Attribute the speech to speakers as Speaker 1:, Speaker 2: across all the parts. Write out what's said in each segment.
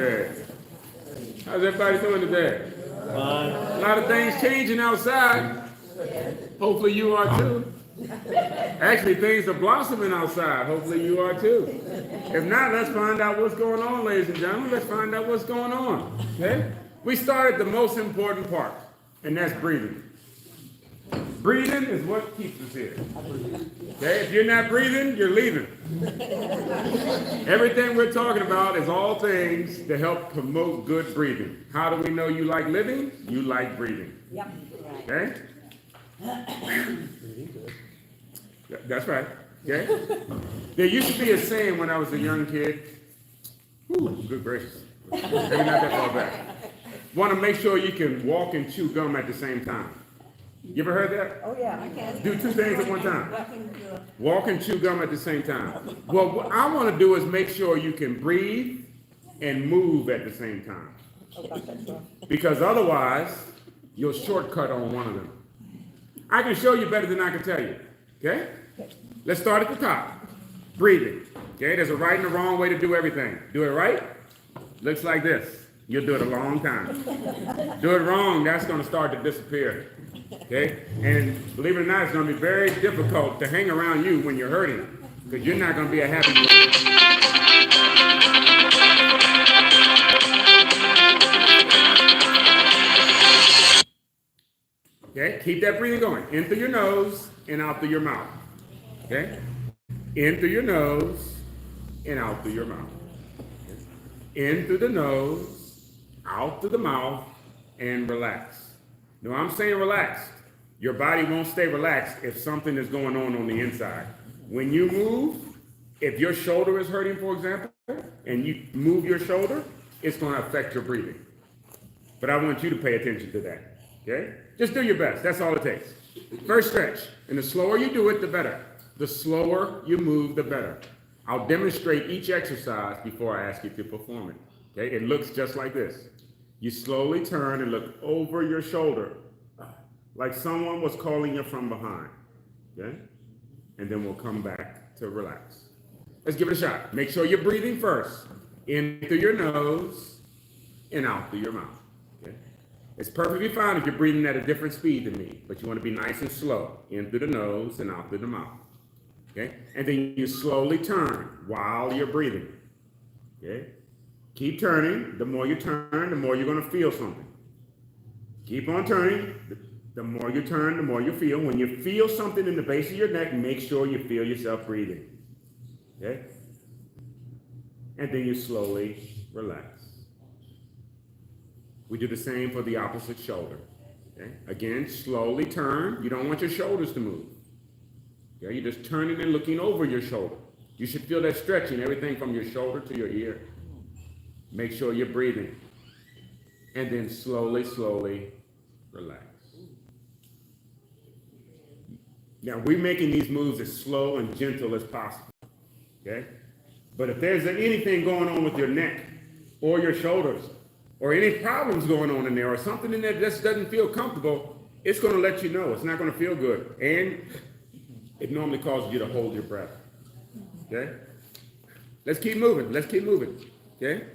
Speaker 1: today? How's everybody doing today?
Speaker 2: Fine.
Speaker 1: A lot of things changing outside. Hopefully you are too. Actually, things are blossoming outside. Hopefully you are too. If not, let's find out what's going on, ladies and gentlemen. Let's find out what's going on. Okay? We started the most important part, and that's breathing. Breathing is what keeps us here. Okay? If you're not breathing, you're leaving. Everything we're talking about is all things to help promote good breathing. How do we know you like living? You like breathing.
Speaker 3: Yep.
Speaker 1: Okay? That's right. Okay? There used to be a saying when I was a young kid. Ooh, good gracious. Maybe not that far back. Want to make sure you can walk and chew gum at the same time. You ever heard that?
Speaker 3: Oh, yeah, I can.
Speaker 1: Do two things at one time. Walk and chew gum at the same time. Well, what I want to do is make sure you can breathe and move at the same time. Because otherwise, you'll shortcut on one of them. I can show you better than I can tell you. Okay? Let's start at the top. Breathing. Okay? There's a right and a wrong way to do everything. Do it right. Looks like this. You'll do it a long time. Do it wrong, that's going to start to disappear. Okay? And believe it or not, it's going to be very difficult to hang around you when you're hurting, because you're not going to be a happy Okay? Keep that breathing going. In through your nose and out through your mouth. Okay? In through your nose and out through your mouth. In through the nose, out through the mouth, and relax. Now, I'm saying relaxed. Your body won't stay relaxed if something is going on the inside. When you move, if your shoulder is hurting, for example, and you move your shoulder, it's going to affect your breathing. But I want you to pay attention to that. Okay? Just do your best. That's all it takes. First stretch. And the slower you do it, the better. The slower you move, the better. I'll demonstrate each exercise before I ask you to perform it. Okay? It looks just like this. You slowly turn and look over your shoulder like someone was calling you from behind. Okay? And then we'll come back to relax. Let's give it a shot. Make sure you're breathing first. In through your nose and out through your mouth. Okay? It's perfectly fine if you're breathing at a different speed than me, but you want to be nice and slow. In through the nose and out through the mouth. Okay? And then you slowly turn while you're breathing. Okay? Keep turning. The more you turn, the more you're going to feel something. Keep on turning. The more you turn, the more you feel. When you feel something in the base of your neck, make sure you feel yourself breathing. Okay? And then you slowly relax. We do the same for the opposite shoulder. Okay? Again, slowly turn. You don't want your shoulders to move. Okay? You're just turning and looking over your shoulder. You should feel that stretching, everything from your shoulder to your ear. Make sure you're breathing. And then slowly, slowly relax. Now, we're making these moves as slow and gentle as possible. Okay? But if there's anything going on with your neck or your shoulders or any problems going on in there or something in there that just doesn't feel comfortable, it's going to let you know. It's not going to feel good. And it normally causes you to hold your breath. Okay? Let's keep moving. Let's keep moving. Okay?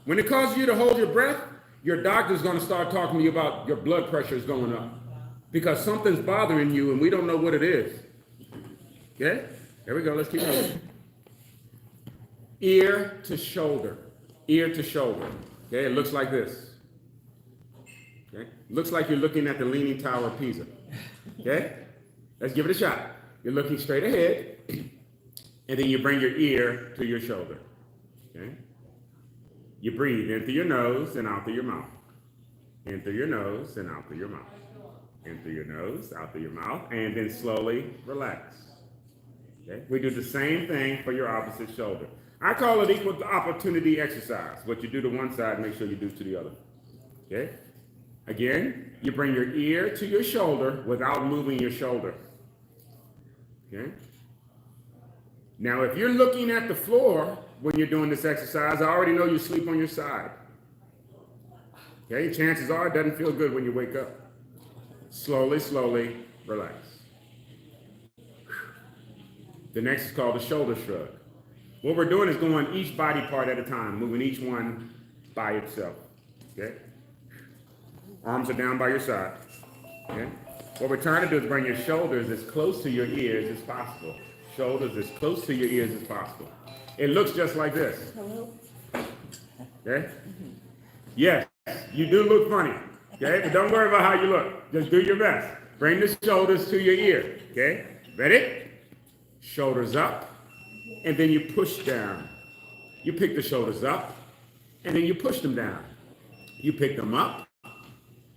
Speaker 1: When it causes you to hold your breath, your doctor's going to start talking to you about your blood pressure is going up because something's bothering you and we don't know what it is. Okay? Here we go. Let's keep moving. Ear to shoulder. Ear to shoulder. Okay? It looks like this. Okay? Looks like you're looking at the Leaning Tower of Pisa. Okay? Let's give it a shot. You're looking straight ahead, and then you bring your ear to your shoulder. Okay? You breathe in through your nose and out through your mouth. In through your nose and out through your mouth. In through your nose, out through your mouth, and then slowly relax. Okay? We do the same thing for your opposite shoulder. I call it equal opportunity exercise. What you do to one side, make sure you do to the other. Okay? Again, you bring your ear to your shoulder without moving your shoulder. Okay? Now, if you're looking at the floor when you're doing this exercise, I already know you sleep on your side. Okay? Chances are it doesn't feel good when you wake up. Slowly, slowly relax. The next is called the shoulder shrug. What we're doing is going each body part at a time, moving each one by itself. Okay? Arms are down by your side. Okay? What we're trying to do is bring your shoulders as close to your ears as possible. Shoulders as close to your ears as possible. It looks just like this. Okay? Yes, you do look funny. Okay? But don't worry about how you look. Just do your best. Bring the shoulders to your ear. Okay? Ready? Shoulders up. And then you push down. You pick the shoulders up. And then you push them down. You pick them up.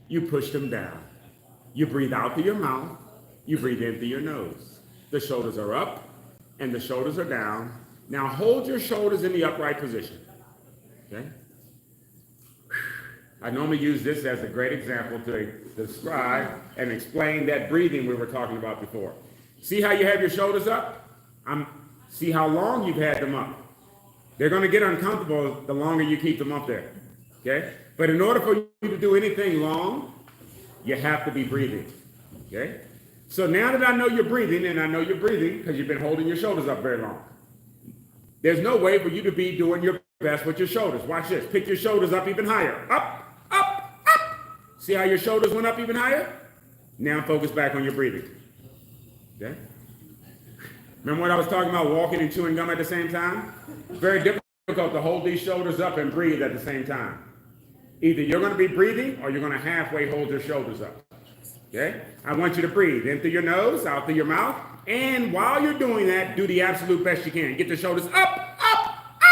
Speaker 1: You push them down. You breathe out through your mouth. You breathe in through your nose. The shoulders are up and the shoulders are down. Now hold your shoulders in the upright position. Okay? I normally use this as a great example to describe and explain that breathing we were talking about before. See how you have your shoulders up? See how long you've had them up. They're going to get uncomfortable the longer you keep them up there. Okay? But in order for you to do anything long, you have to be breathing. Okay? So now that I know you're breathing, and I know you're breathing because you've been holding your shoulders up very long, there's no way for you to be doing your best with your shoulders. Watch this. Pick your shoulders up even higher. Up, up, up. See how your shoulders went up even higher? Now focus back on your breathing. Okay? Remember what I was talking about, walking and chewing gum at the same time? Very difficult to hold these shoulders up and breathe at the same time. Either you're going to be breathing or you're going to halfway hold your shoulders up. Okay? I want you to breathe in through your nose, out through your mouth. And while you're doing that, do the absolute best you can. Get the shoulders up, up, up,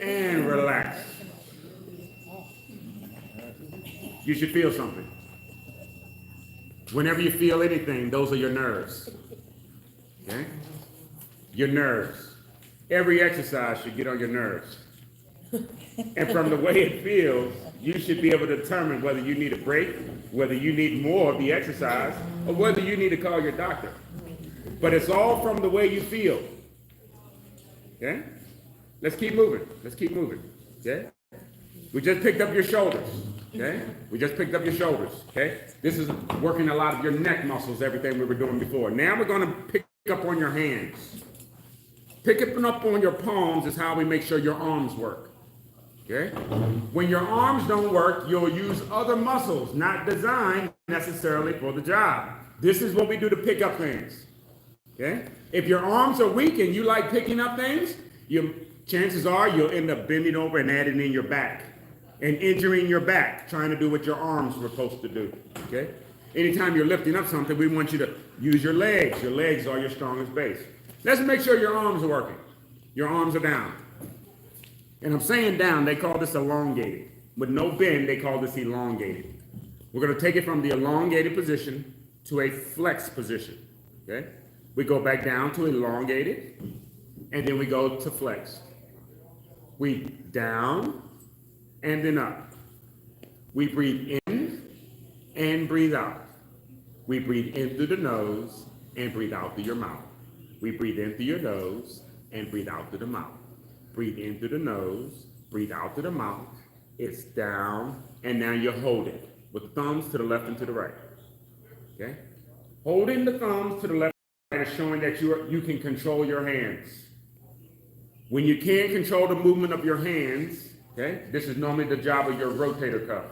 Speaker 1: and relax. You should feel something. Whenever you feel anything, those are your nerves. Okay? Your nerves. Every exercise should get on your nerves. And from the way it feels, you should be able to determine whether you need a break, whether you need more of the exercise, or whether you need to call your doctor. But it's all from the way you feel. Okay? Let's keep moving. Let's keep moving. Okay? We just picked up your shoulders. Okay? We just picked up your shoulders. Okay? This is working a lot of your neck muscles, everything we were doing before. Now we're going to pick up on your hands. Picking up on your palms is how we make sure your arms work. Okay? When your arms don't work, you'll use other muscles, not designed necessarily for the job. This is what we do to pick up things. Okay? If your arms are weak and you like picking up things, chances are you'll end up bending over and adding in your back and injuring your back, trying to do what your arms were supposed to do. Okay? Anytime you're lifting up something, we want you to use your legs. Your legs are your strongest base. Let's make sure your arms are working. Your arms are down. And I'm saying down, they call this elongated. With no bend, they call this elongated. We're going to take it from the elongated position to a flex position. Okay? We go back down to elongated, and then we go to flex. We down, and then up. We breathe in and breathe out. We breathe in through the nose and breathe out through your mouth. We breathe in through your nose and breathe out through the mouth. Breathe in through the nose, breathe out through the mouth. It's down, and now you hold it with the thumbs to the left and to the right. Okay? Holding the thumbs to the left and right is showing that you can control your hands. When you can't control the movement of your hands, okay, this is normally the job of your rotator cuff.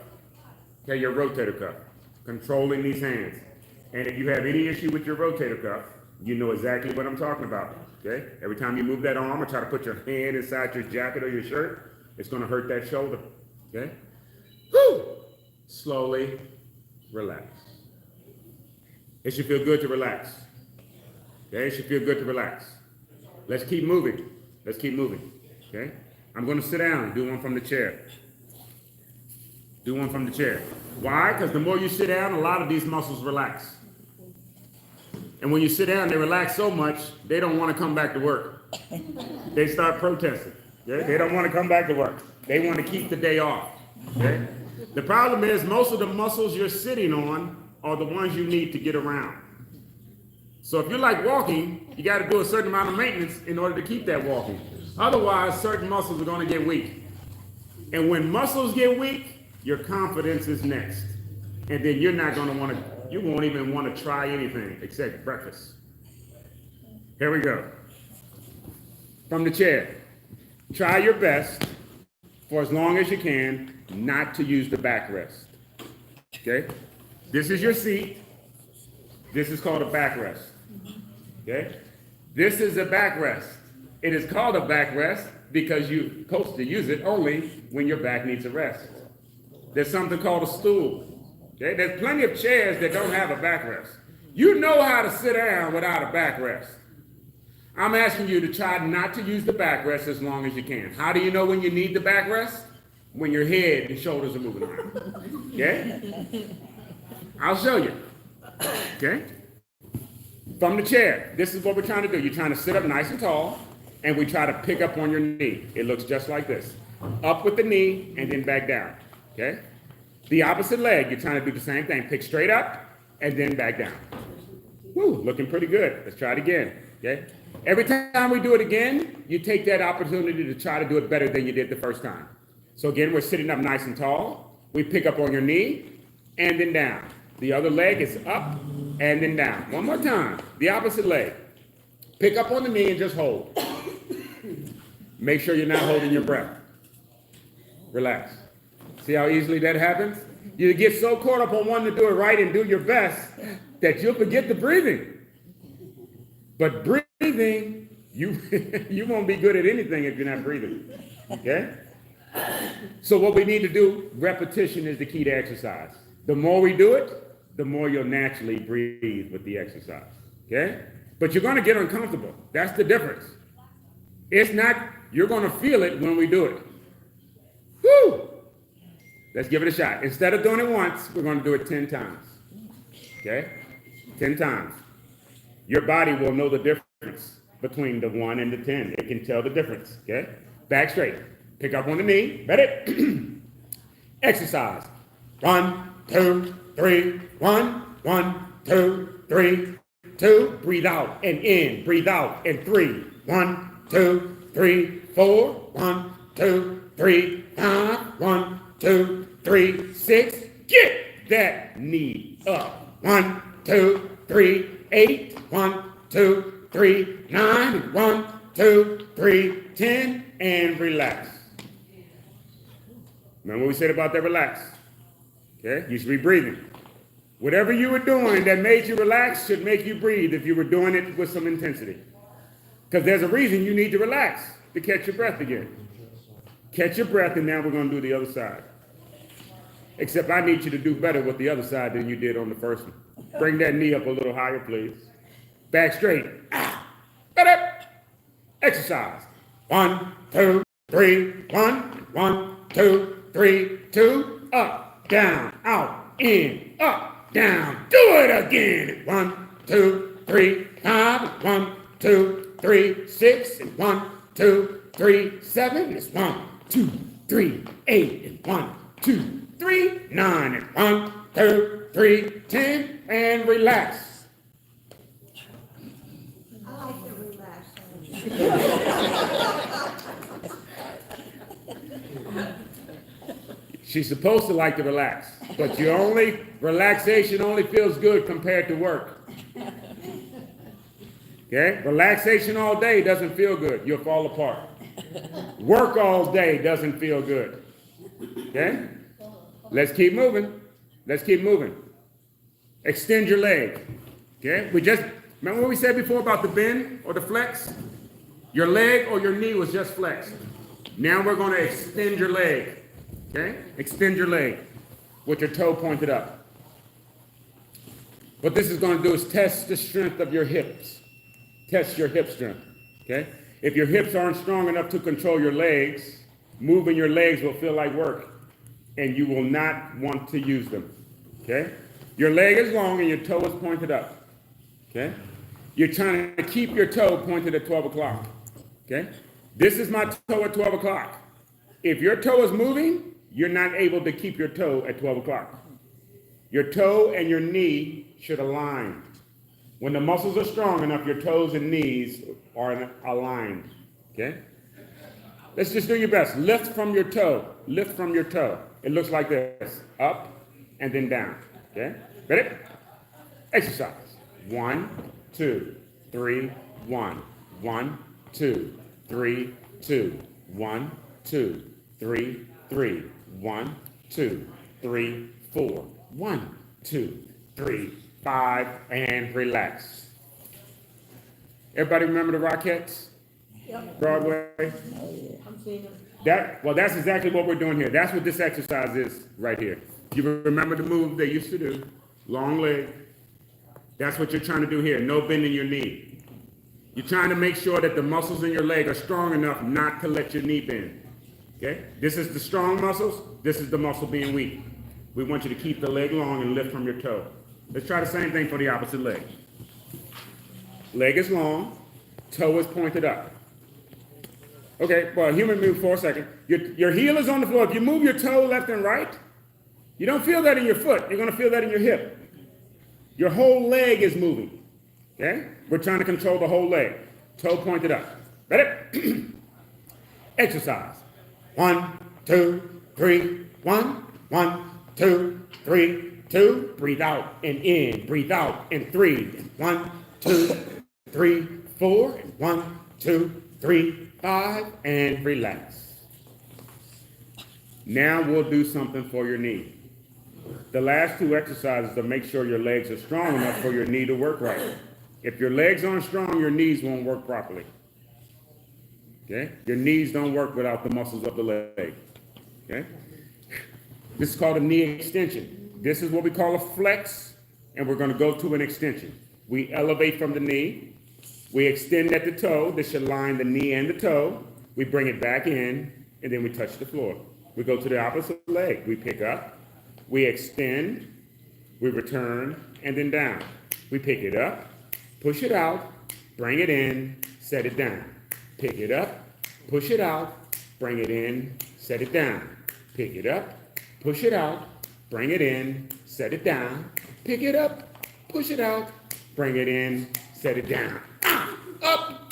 Speaker 1: Okay, your rotator cuff, controlling these hands. And if you have any issue with your rotator cuff, you know exactly what I'm talking about. Okay? Every time you move that arm or try to put your hand inside your jacket or your shirt, it's going to hurt that shoulder. Okay? Whew! Slowly relax. It should feel good to relax. Okay? It should feel good to relax. Let's keep moving. Let's keep moving. Okay? I'm going to sit down and do one from the chair. Do one from the chair. Why? Because the more you sit down, a lot of these muscles relax. And when you sit down, they relax so much, they don't want to come back to work. They start protesting. Okay? They don't want to come back to work. They want to keep the day off. Okay? The problem is most of the muscles you're sitting on are the ones you need to get around. So if you like walking, you got to do a certain amount of maintenance in order to keep that walking. Otherwise, certain muscles are going to get weak. And when muscles get weak, your confidence is next. And then you're not going to want to, you won't even want to try anything except breakfast. Here we go. From the chair. try your best for as long as you can not to use the backrest. Okay? This is your seat. This is called a backrest. Okay? This is a backrest. It is called a backrest because you're supposed to use it only when your back needs a rest. There's something called a stool. Okay? There's plenty of chairs that don't have a backrest. You know how to sit down without a backrest. I'm asking you to try not to use the backrest as long as you can. How do you know when you need the backrest? When your head and shoulders are moving around. Okay? I'll show you. Okay? From the chair, this is what we're trying to do. You're trying to sit up nice and tall, and we try to pick up on your knee. It looks just like this. Up with the knee, and then back down. Okay? The opposite leg, you're trying to do the same thing. Pick straight up, and then back down. Woo, looking pretty good. Let's try it again. Okay? Every time we do it again, you take that opportunity to try to do it better than you did the first time. So again, we're sitting up nice and tall. We pick up on your knee, and then down. The other leg is up, and then down. One more time. The opposite leg. Pick up on the knee and just hold. Make sure you're not holding your breath. Relax. See how easily that happens? You get so caught up on wanting to do it right and do your best that you'll forget the breathing. But breathing, you won't be good at anything if you're not breathing. Okay? So what we need to do, repetition is the key to exercise. The more we do it, the more you'll naturally breathe with the exercise. Okay? But you're going to get uncomfortable. That's the difference. It's not, you're going to feel it when we do it. Woo! Let's give it a shot. Instead of doing it once, we're going to do it 10 times. Okay? 10 times. Your body will know the difference between the 1 and the 10. It can tell the difference. Okay? Back straight. Pick up on the knee. Ready? Exercise. 1, 2, 3. 1, 1, 2, 3, 2. Breathe out and in. Breathe out and 3. 1, 2, 3, 4. 1, 2, 3, 5. 1, 2, 3, 6. Get that knee up. 1, 2, 3, 8. 1, 2, 3, 9. 1, 2, 3, 10. And relax. Remember what we said about that relax? Okay? You should be breathing. Whatever you were doing that made you relax should make you breathe if you were doing it with some intensity. Because there's a reason you need to relax, to catch your breath again. Catch your breath, and now we're going to do the other side. Except I need you to do better with the other side than you did on the first one. Bring that knee up a little higher, please. Back straight. Exercise. 1, 2, 3. 1, 1, 2, 3, 2. Up, down, out, in, up, down. Do it again. 1, 2, 3, 5. 1, 2, 3, 6. And 1, 2, 3, 7. It's 1, 2, 3, 8. And 1, 2, 3, 9. And 1, 2, 3, 10. And relax.
Speaker 2: I like to relax.
Speaker 1: She's supposed to like to relax, but relaxation only feels good compared to work. Okay? Relaxation all day doesn't feel good. You'll fall apart. Work all day doesn't feel good. Okay? Let's keep moving. Let's keep moving. Extend your leg. Okay? Remember what we said before about the bend or the flex? Your leg or your knee was just flexed. Now we're going to extend your leg. Okay? Extend your leg with your toe pointed up. What this is going to do is test the strength of your hips. Test your hip strength. Okay? If your hips aren't strong enough to control your legs, moving your legs will feel like work, and you will not want to use them. Okay? Your leg is long and your toe is pointed up. Okay? You're trying to keep your toe pointed at 12 o'clock. Okay? This is my toe at 12 o'clock. If your toe is moving, you're not able to keep your toe at 12 o'clock. Your toe and your knee should align. When the muscles are strong enough, your toes and knees are aligned. Okay? Let's just do your best. Lift from your toe. Lift from your toe. It looks like this. Up and then down. Okay? Ready? Exercise. 1, 2, 3, 1. 1, 2, 3, 2. 1, 2, 3, 3. 1, 2, 3, 4. 1, 2, 3, 5, and relax. Everybody remember the Rockettes?
Speaker 2: Yep.
Speaker 1: Broadway?
Speaker 2: I'm seeing them.
Speaker 1: That's exactly what we're doing here. That's what this exercise is right here. You remember the move they used to do, long leg. That's what you're trying to do here, no bending your knee. You're trying to make sure that the muscles in your leg are strong enough not to let your knee bend. Okay? This is the strong muscles, this is the muscle being weak. We want you to keep the leg long and lift from your toe. Let's try the same thing for the opposite leg. Leg is long, toe is pointed up. Okay, well, human move for a second. Your heel is on the floor. If you move your toe left and right, you don't feel that in your foot. You're going to feel that in your hip. Your whole leg is moving. Okay? We're trying to control the whole leg. Toe pointed up. Ready? Exercise. 1, 2, 3. 1, 1, 2, 3, 2. Breathe out and in. Breathe out and 3. 1, 2, 3, 4. 1, 2, 3, 5, and relax. Now we'll do something for your knee. The last two exercises to make sure your legs are strong enough for your knee to work right. If your legs aren't strong, your knees won't work properly. Okay? Your knees don't work without the muscles of the leg. Okay? This is called a knee extension. This is what we call a flex, and we're going to go to an extension. We elevate from the knee. We extend at the toe. This should line the knee and the toe. We bring it back in, and then we touch the floor. We go to the opposite leg. We pick up. We extend. We return, and then down. We pick it up, push it out, bring it in, set it down. Pick it up, push it out, bring it in, set it down. Pick it up, push it out, bring it in, set it down. Pick it up, push it out, bring it in, set it down. Up,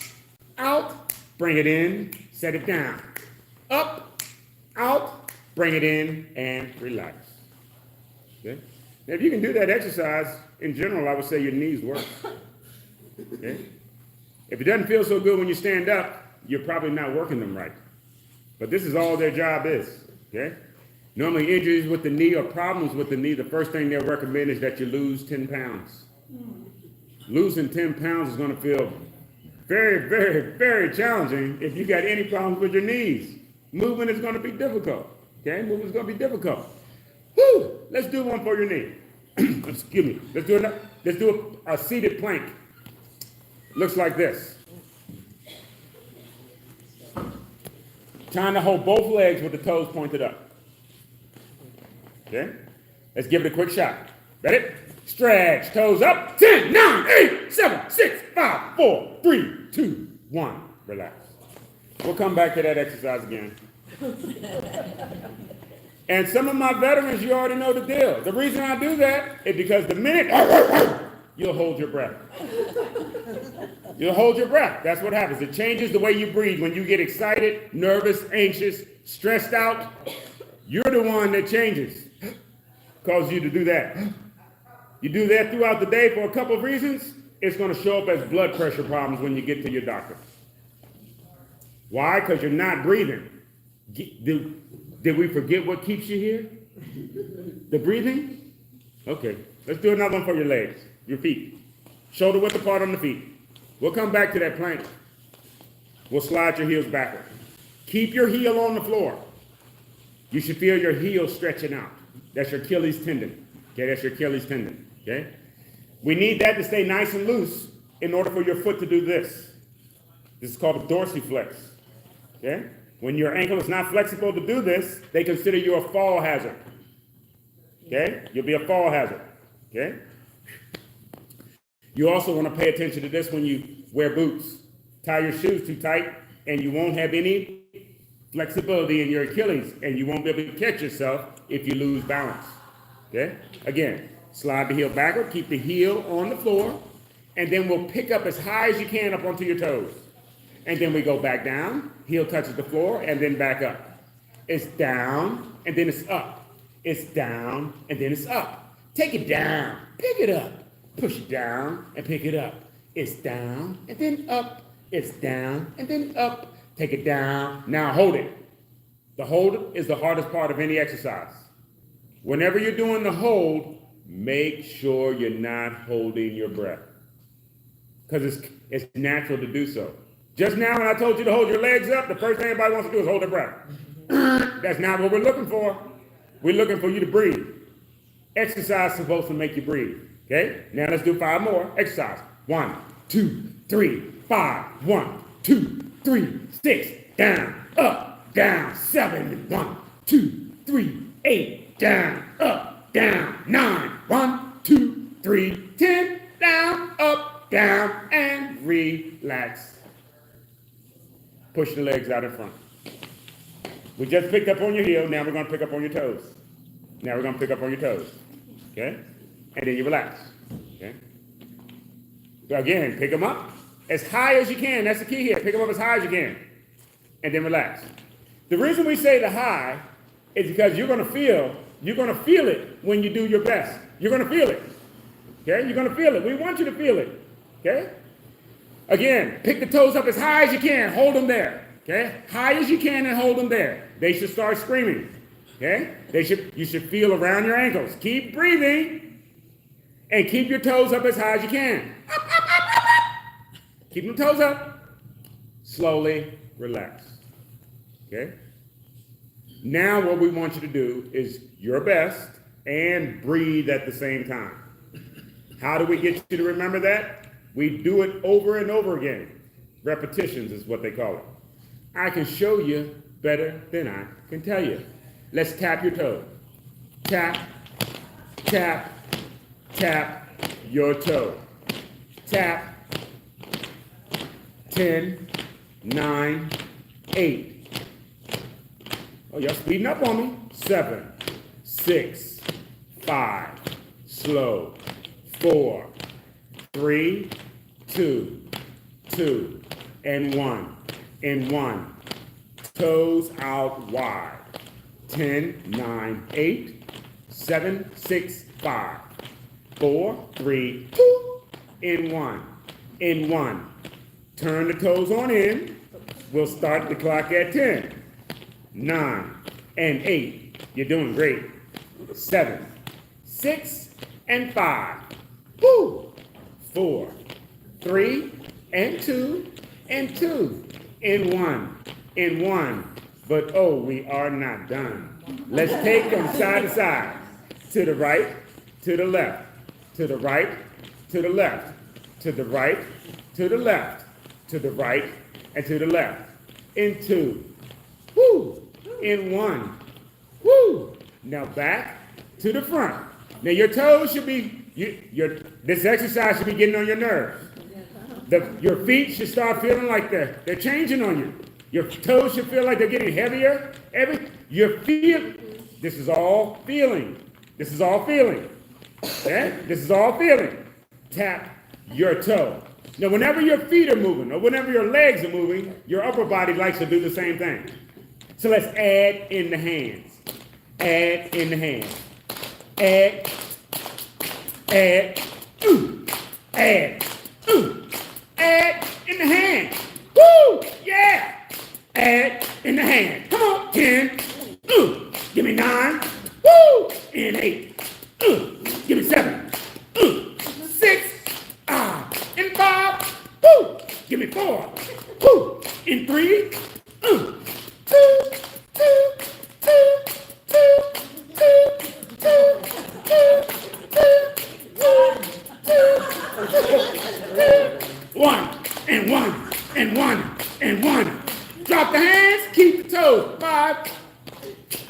Speaker 1: out, bring it in, set it down. Up, out, bring it in, and relax. Okay? Now, if you can do that exercise, in general, I would say your knees work. Okay? If it doesn't feel so good when you stand up, you're probably not working them right. But this is all their job is. Okay? Normally, injuries with the knee or problems with the knee, the first thing they'll recommend is that you lose 10 pounds. Losing 10 pounds is going to feel very, very, very challenging if you got any problems with your knees. Movement is going to be difficult. Okay? Movement is going to be difficult. Whew! Let's do one for your knee. Excuse me. Let's do a seated plank. Looks like this. Trying to hold both legs with the toes pointed up. Okay? Let's give it a quick shot. Ready? Stretch. Toes up. 10, 9, 8, 7, 6, 5, 4, 3, 2, 1. Relax. We'll come back to that exercise again. And some of my veterans, you already know the deal. The reason I do that is because the minute you'll hold your breath. You'll hold your breath. That's what happens. It changes the way you breathe. When you get excited, nervous, anxious, stressed out, you're the one that changes. Causes you to do that. You do that throughout the day for a couple of reasons. It's going to show up as blood pressure problems when you get to your doctor. Why? Because you're not breathing. Did we forget what keeps you here? The breathing? Okay. Let's do another one for your legs, your feet. Shoulder width apart on the feet. We'll come back to that plank. We'll slide your heels backward. Keep your heel on the floor. You should feel your heel stretching out. That's your Achilles tendon. Okay, that's your Achilles tendon. Okay? We need that to stay nice and loose in order for your foot to do this. This is called a dorsiflex. Okay? When your ankle is not flexible to do this, they consider you a fall hazard. Okay? You'll be a fall hazard. Okay? You also want to pay attention to this when you wear boots. Tie your shoes too tight, and you won't have any flexibility in your Achilles, and you won't be able to catch yourself if you lose balance. Okay? Again, slide the heel backward, keep the heel on the floor, and then we'll pick up as high as you can up onto your toes. And then we go back down, heel touches the floor, and then back up. It's down, and then it's up. It's down, and then it's up. Take it down, pick it up. Push it down, and pick it up. It's down, and then up. It's down, and then up. Take it down. Now hold it. The hold is the hardest part of any exercise. Whenever you're doing the hold, make sure you're not holding your breath. Because it's natural to do so. Just now when I told you to hold your legs up, the first thing everybody wants to do is hold their breath. That's not what we're looking for. We're looking for you to breathe. Exercise is supposed to make you breathe. Okay? Now let's do 5 more. Exercise. 1, 2, 3, 5. 1, 2, 3, 6. Down, up, down. 7. 1, 2, 3, 8. Down, up, down. 9. 1, 2, 3, 10. Down, up, down, and relax. Push the legs out in front. We just picked up on your heel. Now we're going to pick up on your toes. Now we're going to pick up on your toes. Okay? And then you relax. Okay? So again, pick them up as high as you can. That's the key here. Pick them up as high as you can. And then relax. The reason we say the high is because you're going to feel it when you do your best. You're going to feel it. Okay? You're going to feel it. We want you to feel it. Okay? Again, pick the toes up as high as you can. Hold them there. Okay? High as you can and hold them there. They should start screaming. Okay? You should feel around your ankles. Keep breathing and keep your toes up as high as you can. Up, up, up, up, up. Keep them toes up. Slowly relax. Okay? Now what we want you to do is your best and breathe at the same time. How do we get you to remember that? We do it over and over again. Repetitions is what they call it. I can show you better than I can tell you. Let's tap your toe. Tap, tap, tap your toe. Tap. 10, 9, 8. Oh, y'all speeding up on me. 7, 6, 5. Slow. 4, 3, 2, 2, and 1, and 1. Toes out wide. 10, 9, 8, 7, 6, 5, 4, 3, 2, and 1, and 1. Turn the toes on in. We'll start the clock at 10, 9, and 8. You're doing great. 7, 6, and 5. Woo! 4, 3, and 2, and 2, and 1, and 1. But oh, we are not done. Let's take them side to side. To the right, to the left, to the right, to the left, to the right, to the left, to the right, and to the left. In 2. Woo! In 1. Woo! Now back to the front. Now your toes should be, this exercise should be getting on your nerves. Your feet should start feeling like they're changing on you. Your toes should feel like they're getting heavier. This is all feeling. This is all feeling. Okay? This is all feeling. Tap your toe. Now, whenever your feet are moving or whenever your legs are moving, your upper body likes to do the same thing. So let's add in the hands. Add in the hands. Add, add, add, add in the hand. Woo! Yeah! Add in the hand. Come on. 10. Give me 9. Woo! And 8. Give me 7. 6. And 5. Woo! Give me 4. Woo! And 3. 2. 1 and 1 and 1 and 1. Drop the hands, keep the toes. 5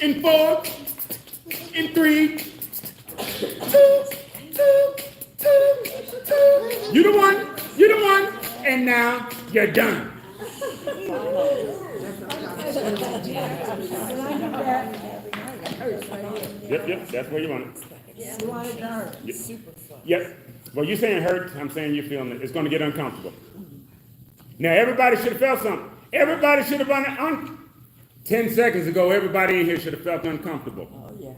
Speaker 1: and 4 and 3. 2. You the one, you the one, and now you're done. Yep, that's where you want it. Yep. Well, you're saying hurt, I'm saying you're feeling it. It's going to get uncomfortable. Now, everybody should have felt something. Everybody should have done 10 seconds ago, everybody in here should have felt uncomfortable.
Speaker 2: Oh, yeah.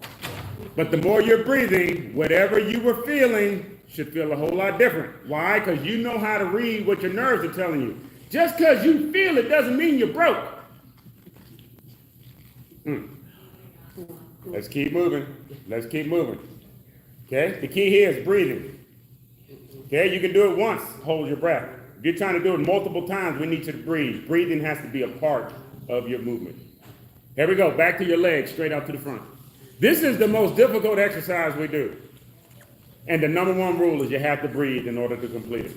Speaker 1: But the more you're breathing, whatever you were feeling should feel a whole lot different. Why? Because you know how to read what your nerves are telling you. Just because you feel it doesn't mean you're broke. Let's keep moving. Let's keep moving. Okay? The key here is breathing. Okay? You can do it once, hold your breath. If you're trying to do it multiple times, we need you to breathe. Breathing has to be a part of your movement. Here we go. Back to your legs, straight out to the front. This is the most difficult exercise we do. And the number one rule is you have to breathe in order to complete it.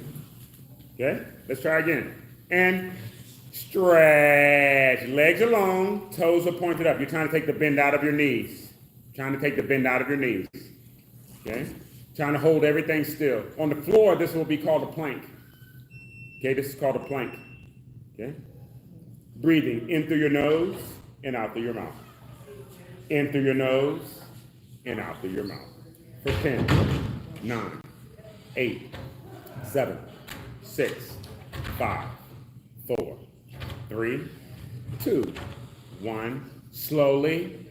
Speaker 1: Okay? Let's try again. And stretch. Legs are long, toes are pointed up. You're trying to take the bend out of your knees. Trying to take the bend out of your knees. Okay? Trying to hold everything still. On the floor, this will be called a plank. Okay, this is called a plank. Okay? Breathing in through your nose and out through your mouth. In through your nose and out through your mouth. For 10, 9, 8, 7, 6, 5, 4, 3, 2, 1. Slowly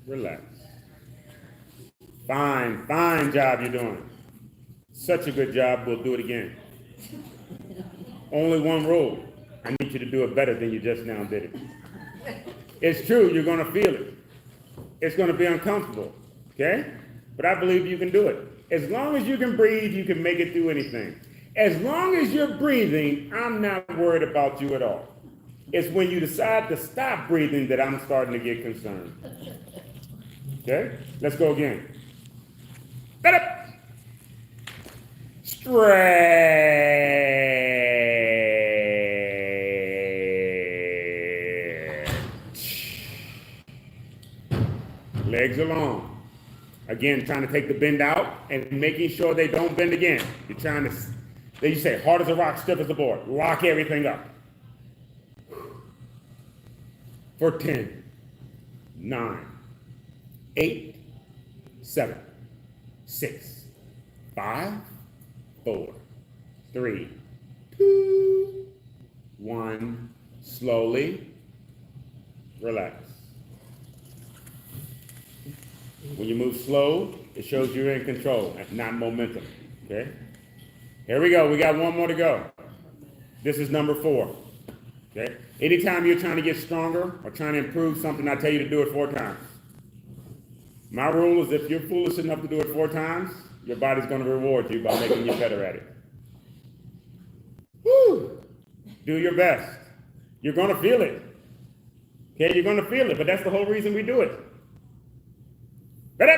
Speaker 1: relax. Fine, fine job you're doing. Such a good job, we'll do it again. Only one rule. I need you to do it better than you just now did it. It's true, you're gonna feel it. It's gonna be uncomfortable, okay? But I believe you can do it. As long as you can breathe, you can make it through anything. As long as you're breathing, I'm not worried about you at all. It's when you decide to stop breathing that I'm starting to get concerned. Okay? Let's go again. Get up. Stretch. Legs are long. Again, trying to take the bend out and making sure they don't bend again. You're trying to, then you say, hard as a rock, stiff as a board. Lock everything up. For 10, 9, 8, 7, 6, 5, 4, 3, 2, 1. Slowly relax. When you move slow, it shows you're in control and not momentum. Okay? Here we go. We got one more to go. This is number 4. Okay? Anytime you're trying to get stronger or trying to improve something, I tell you to do it 4 times. My rule is if you're foolish enough to do it 4 times, your body's going to reward you by making you better at it. Woo! Do your best. You're going to feel it. Okay? You're going to feel it, but that's the whole reason we do it. Ready?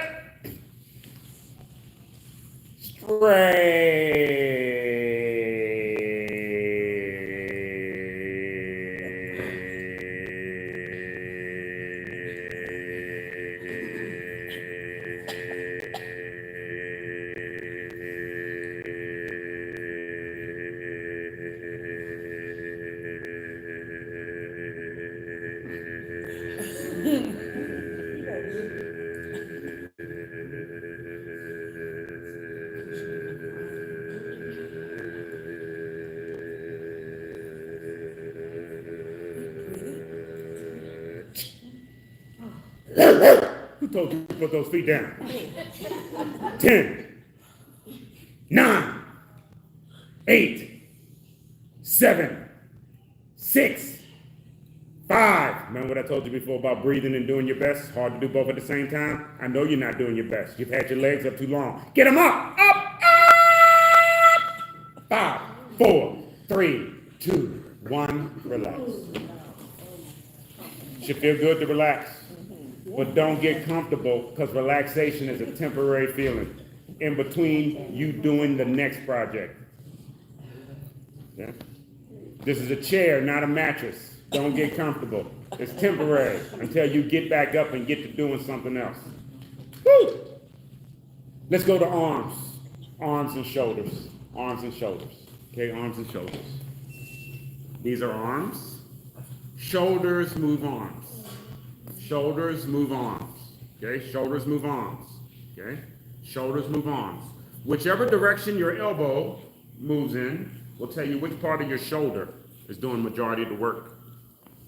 Speaker 1: Who told you to put those feet down? 10, 9, 8, 7, 6, 5. Remember what I told you before about breathing and doing your best? Hard to do both at the same time. I know you're not doing your best. You've had your legs up too long. Get them up, up, up. 5, 4, 3, 2, 1. Relax. Should feel good to relax. But don't get comfortable, because relaxation is a temporary feeling in between you doing the next project. Yeah? This is a chair, not a mattress. Don't get comfortable. It's temporary until you get back up and get to doing something else. Woo! Let's go to arms. Arms and shoulders. Arms and shoulders. Okay, arms and shoulders. These are arms. Shoulders move arms. Shoulders move arms. Okay, shoulders move arms. Okay, shoulders move arms. Whichever direction your elbow moves in will tell you which part of your shoulder is doing majority of the work.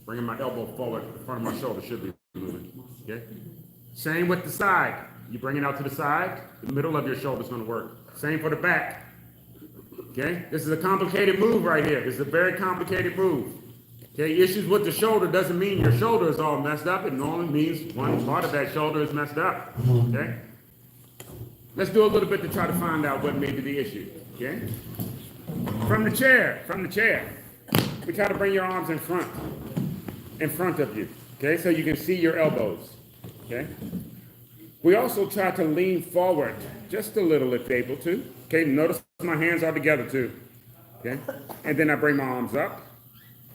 Speaker 1: Bringing my elbow forward, the front of my shoulder should be moving. Okay, same with the side. You bring it out to the side, the middle of your shoulder is going to work. Same for the back. Okay? This is a complicated move right here. This is a very complicated move. Okay? Issues with the shoulder doesn't mean your shoulder is all messed up. It normally means one part of that shoulder is messed up. Okay? Let's do a little bit to try to find out what may be the issue. Okay? From the chair. We try to bring your arms in front of you. Okay? So you can see your elbows. Okay? We also try to lean forward just a little if able to. Okay? Notice my hands are together too. Okay? And then I bring my arms up,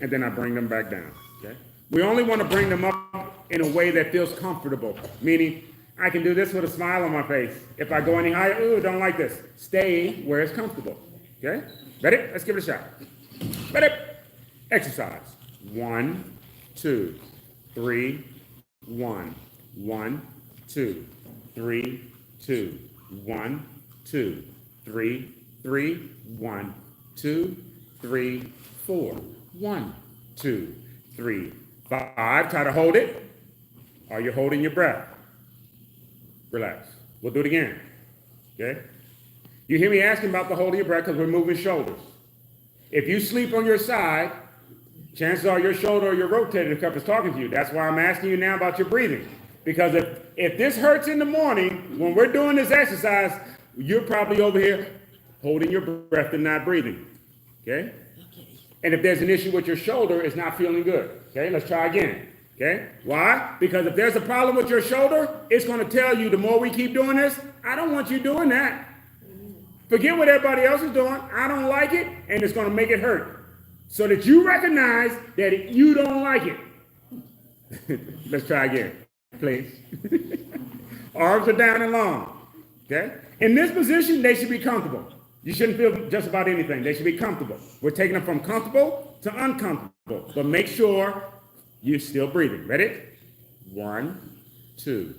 Speaker 1: and then I bring them back down. Okay? We only want to bring them up in a way that feels comfortable, meaning I can do this with a smile on my face. If I go any higher, ooh, don't like this. Stay where it's comfortable. Okay? Ready? Let's give it a shot. Ready? Exercise. 1, 2, 3, 1, 1, 2, 3, 2, 1, 2, 3, 3, 1, 2, 3, 4, 1, 2, 3, 5. Try to hold it. Are you holding your breath? Relax. We'll do it again. Okay? You hear me asking about the holding your breath because we're moving shoulders. If you sleep on your side, chances are your shoulder or your rotator cuff is talking to you. That's why I'm asking you now about your breathing. Because if this hurts in the morning, when we're doing this exercise, you're probably over here holding your breath and not breathing. Okay? And if there's an issue with your shoulder, it's not feeling good. Okay? Let's try again. Okay? Why? Because if there's a problem with your shoulder, it's going to tell you the more we keep doing this, I don't want you doing that. Forget what everybody else is doing. I don't like it, and it's going to make it hurt. So that you recognize that you don't like it. Let's try again, please. Arms are down and long. Okay? In this position, they should be comfortable. You shouldn't feel just about anything. They should be comfortable. We're taking them from comfortable to uncomfortable. But make sure you're still breathing. Ready? 1, 2,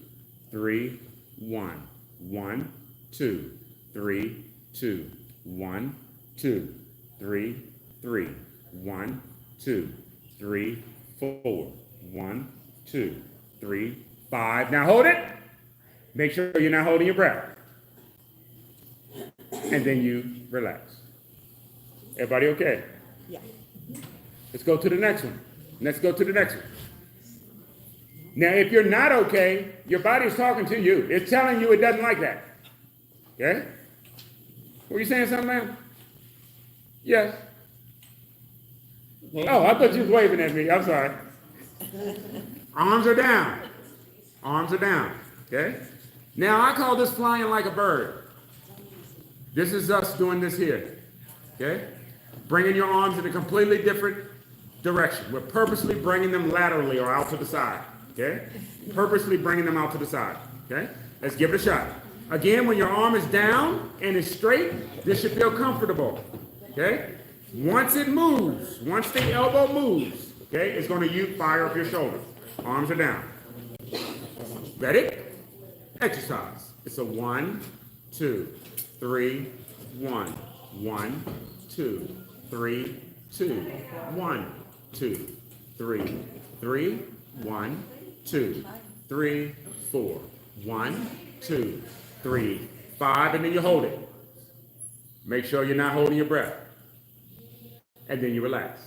Speaker 1: 3, 1. 1, 2, 3, 2. 1, 2, 3, 3. 1, 2, 3, 4. 1, 2, 3, 5. Now hold it. Make sure you're not holding your breath. And then you relax. Everybody okay?
Speaker 2: Yeah.
Speaker 1: Let's go to the next one. Let's go to the next one. Now, if you're not okay, your body's talking to you. It's telling you it doesn't like that. Okay? Were you saying something, ma'am? Yes. Oh, I thought you was waving at me. I'm sorry. Arms are down. Arms are down. Okay? Now, I call this flying like a bird. This is us doing this here. Okay? Bringing your arms in a completely different direction. We're purposely bringing them laterally or out to the side. Okay? Purposely bringing them out to the side. Okay? Let's give it a shot. Again, when your arm is down and it's straight, this should feel comfortable. Okay? Once it moves, once the elbow moves, okay, it's going to fire up your shoulder. Arms are down. Ready? Exercise. It's a 1, 2, 3, 1. 1, 2, 3, 2. 1, 2, 3, 3. 1, 2, 3, 4. 1, 2, 3, 5, and then you hold it. Make sure you're not holding your breath. And then you relax.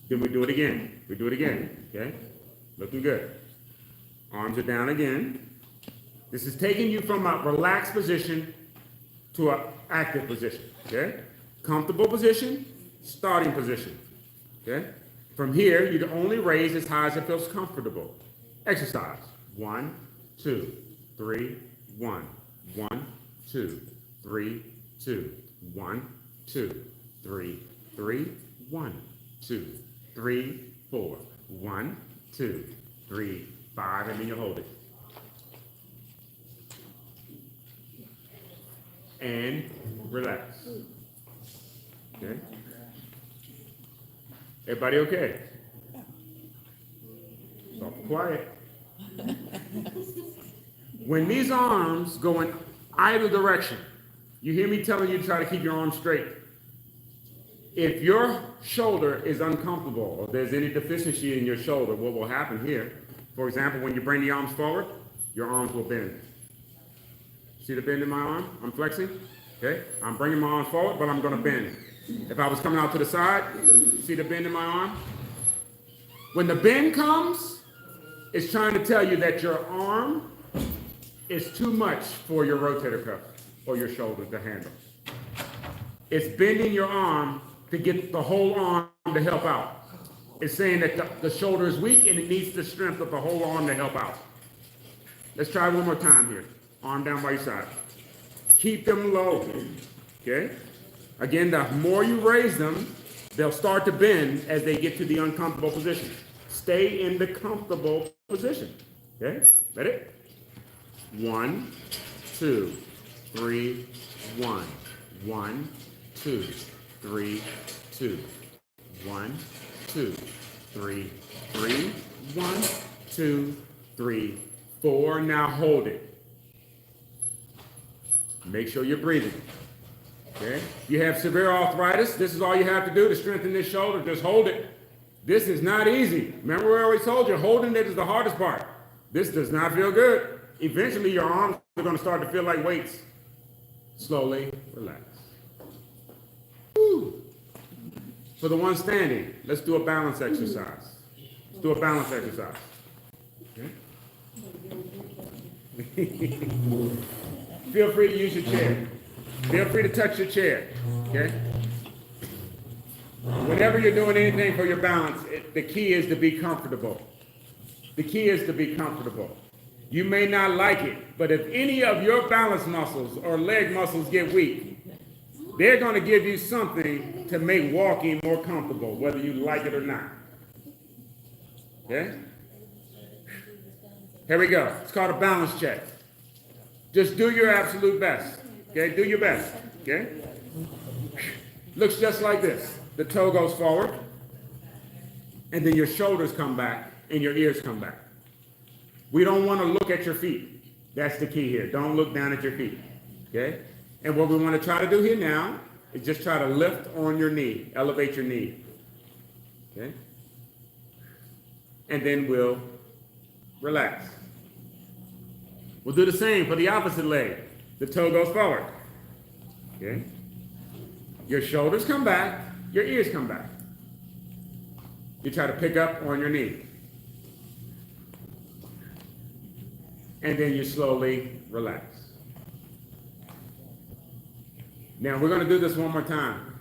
Speaker 1: Then we do it again. We do it again. Okay? Looking good. Arms are down again. This is taking you from a relaxed position to an active position. Okay? Comfortable position, starting position. Okay? From here, you can only raise as high as it feels comfortable. Exercise. 1, 2, 3, 1. 1, 2, 3, 2. 1, 2, 3, 3. 1, 2, 3, 4. 1, 2, 3, 5, and then you hold it. And relax. Okay? Everybody okay? So quiet. When these arms go in either direction, you hear me telling you to try to keep your arms straight. If your shoulder is uncomfortable or there's any deficiency in your shoulder, what will happen here, for example, when you bring the arms forward, your arms will bend. See the bend in my arm? I'm flexing. Okay? I'm bringing my arms forward, but I'm gonna bend. If I was coming out to the side, see the bend in my arm? When the bend comes, it's trying to tell you that your arm is too much for your rotator cuff or your shoulder to handle. It's bending your arm to get the whole arm to help out. It's saying that the shoulder is weak and it needs the strength of the whole arm to help out. Let's try one more time here. Arm down by your side. Keep them low, okay? Again, the more you raise them, they'll start to bend as they get to the uncomfortable position. Stay in the comfortable position, okay? Ready? 1, 2, 3, 1. 1, 2, 3, 2. 1, 2, 3, 3. 1, 2, 3, 4. Now hold it. Make sure you're breathing. Okay? You have severe arthritis. This is all you have to do to strengthen this shoulder. Just hold it. This is not easy. Remember, we always told you, holding it is the hardest part. This does not feel good. Eventually, your arms are going to start to feel like weights. Slowly relax. Woo. For the one standing, let's do a balance exercise. Let's do a balance exercise. Okay? Feel free to use your chair. Feel free to touch your chair. Okay? Whenever you're doing anything for your balance, the key is to be comfortable. The key is to be comfortable. You may not like it, but if any of your balance muscles or leg muscles get weak, they're going to give you something to make walking more comfortable, whether you like it or not. Okay? Here we go. It's called a balance check. Just do your absolute best. Okay? Do your best. Okay? Looks just like this. The toe goes forward, and then your shoulders come back, and your ears come back. We don't want to look at your feet. That's the key here. Don't look down at your feet. Okay? And what we want to try to do here now is just try to lift on your knee. Elevate your knee. Okay? And then we'll relax. We'll do the same for the opposite leg. The toe goes forward. Okay? Your shoulders come back. Your ears come back. You try to pick up on your knee. And then you slowly relax. Now we're going to do this one more time.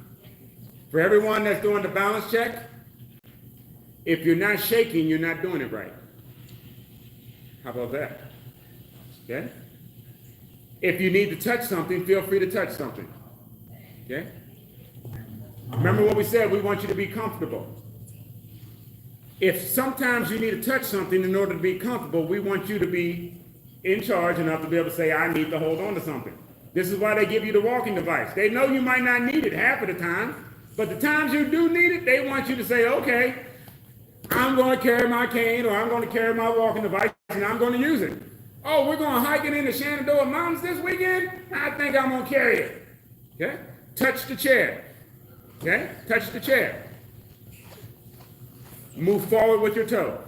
Speaker 1: For everyone that's doing the balance check, if you're not shaking, you're not doing it right. How about that? Okay? If you need to touch something, feel free to touch something. Okay? Remember what we said, we want you to be comfortable. If sometimes you need to touch something in order to be comfortable, we want you to be in charge enough to be able to say, I need to hold on to something. This is why they give you the walking device. They know you might not need it half of the time, but the times you do need it, they want you to say, okay, I'm going to carry my cane or I'm going to carry my walking device and I'm going to use it. Oh, we're going to hike it in the Shenandoah Mountains this weekend? I think I'm going to carry it. Okay? Touch the chair. Okay? Touch the chair. Move forward with your toe.